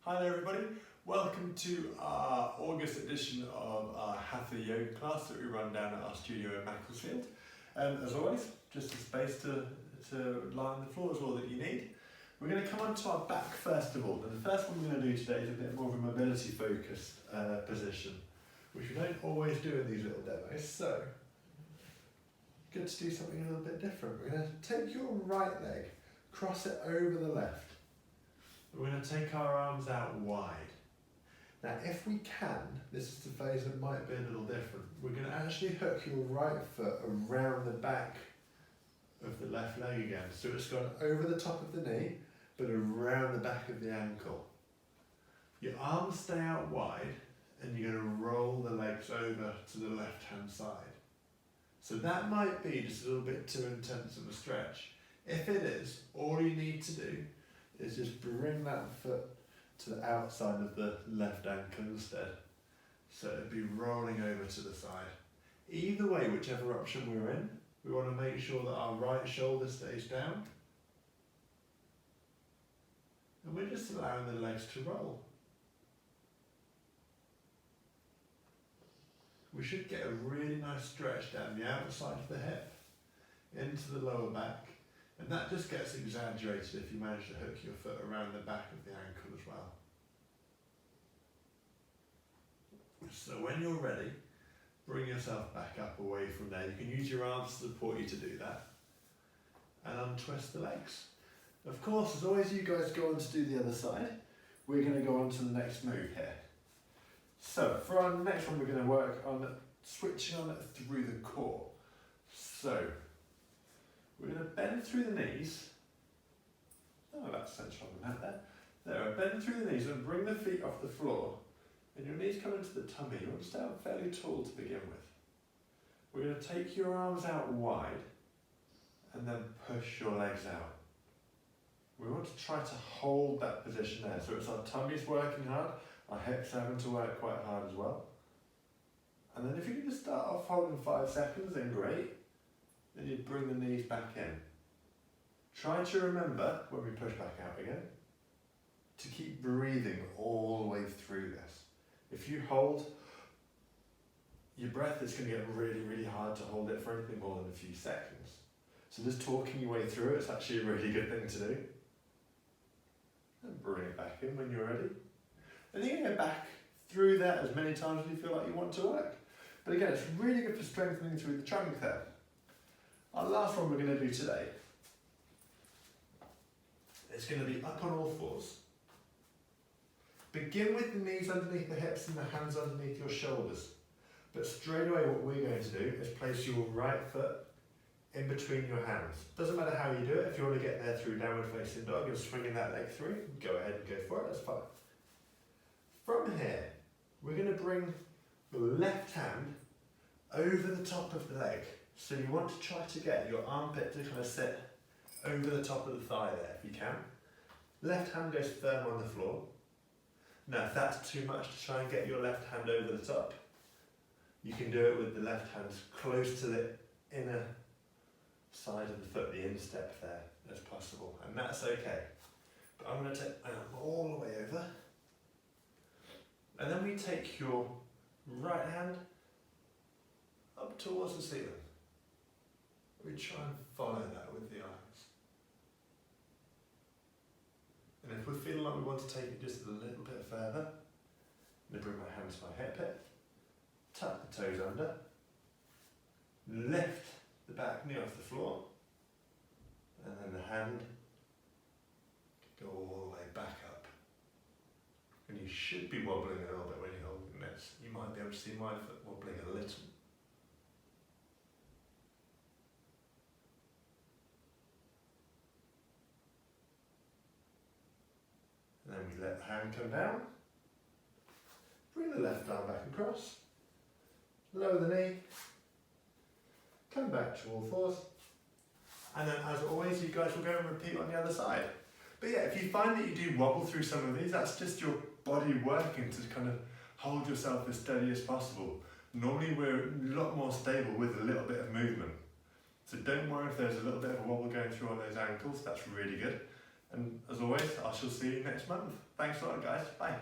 Hi there everybody, welcome to our August edition of our Hatha Yoga class that we run down at our studio in Macclesfield. As always, just a space to lie on the floor is all that you need. We're going to come onto our back first of all, and the first one we're going to do today is a bit more of a mobility focused position, which we don't always do in these little demos, so good to do something a little bit different. We're going to take your right leg, cross it over the left. We're going to take our arms out wide. Now if we can, this is the phase that might be a little different, we're going to actually hook your right foot around the back of the left leg again. So it's gone over the top of the knee, but around the back of the ankle. Your arms stay out wide, and you're going to roll the legs over to the left hand side. So that might be just a little bit too intense of a stretch. If it is, all you need to do is just bring that foot to the outside of the left ankle instead. So it'd be rolling over to the side. Either way, whichever option we're in, we want to make sure that our right shoulder stays down. And we're just allowing the legs to roll. We should get a really nice stretch down the outside of the hip, into the lower back. And that just gets exaggerated if you manage to hook your foot around the back of the ankle as well. So when you're ready, bring yourself back up away from there. You can use your arms to support you to do that. And untwist the legs. Of course, as always you guys go on to do the other side, we're going to go on to the next move here. So for our next one, we're going to work on switching on through the core. So we're going to bend through the knees. Oh, that's central on the mat there. There, bend through the knees and bring the feet off the floor. And your knees come into the tummy. You want to stay out fairly tall to begin with. We're going to take your arms out wide and then push your legs out. We want to try to hold that position there. So it's our tummies working hard, our hips having to work quite hard as well. And then if you can just start off holding 5 seconds, then great. Then you bring the knees back in. Try to remember, when we push back out again, to keep breathing all the way through this. If you hold your breath, it's going to get really, really hard to hold it for anything more than a few seconds. So just talking your way through it's actually a really good thing to do. And bring it back in when you're ready. And you can go back through that as many times as you feel like you want to work. But again, it's really good for strengthening through the trunk there. Our last one we're going to do today is going to be up on all fours. Begin with the knees underneath the hips and the hands underneath your shoulders. But straight away what we're going to do is place your right foot in between your hands. Doesn't matter how you do it. If you want to get there through downward facing dog and swinging that leg through, go ahead and go for it, that's fine. From here, we're going to bring the left hand over the top of the leg. So you want to try to get your armpit to kind of sit over the top of the thigh there if you can. Left hand goes firm on the floor. Now if that's too much to try and get your left hand over the top, you can do it with the left hand close to the inner side of the foot, the instep there as possible, and that's okay. But I'm going to take my arm all the way over, and then we take your right hand up towards the ceiling. We try and follow that with the eyes. And if we're feeling like we want to take it just a little bit further, I'm going to bring my hand to my hip pit, tuck the toes under, lift the back knee off the floor, and then the hand go all the way back up. And you should be wobbling a little bit when you're holding this. You might be able to see my foot wobbling a little. And then we let the hand come down, bring the left arm back across, lower the knee, come back to all fours, and then as always you guys will go and repeat on the other side. But yeah, if you find that you do wobble through some of these, that's just your body working to kind of hold yourself as steady as possible. Normally we're a lot more stable with a little bit of movement. So don't worry if there's a little bit of a wobble going through on those ankles, that's really good. And as always, I shall see you next month. Thanks a lot, guys. Bye.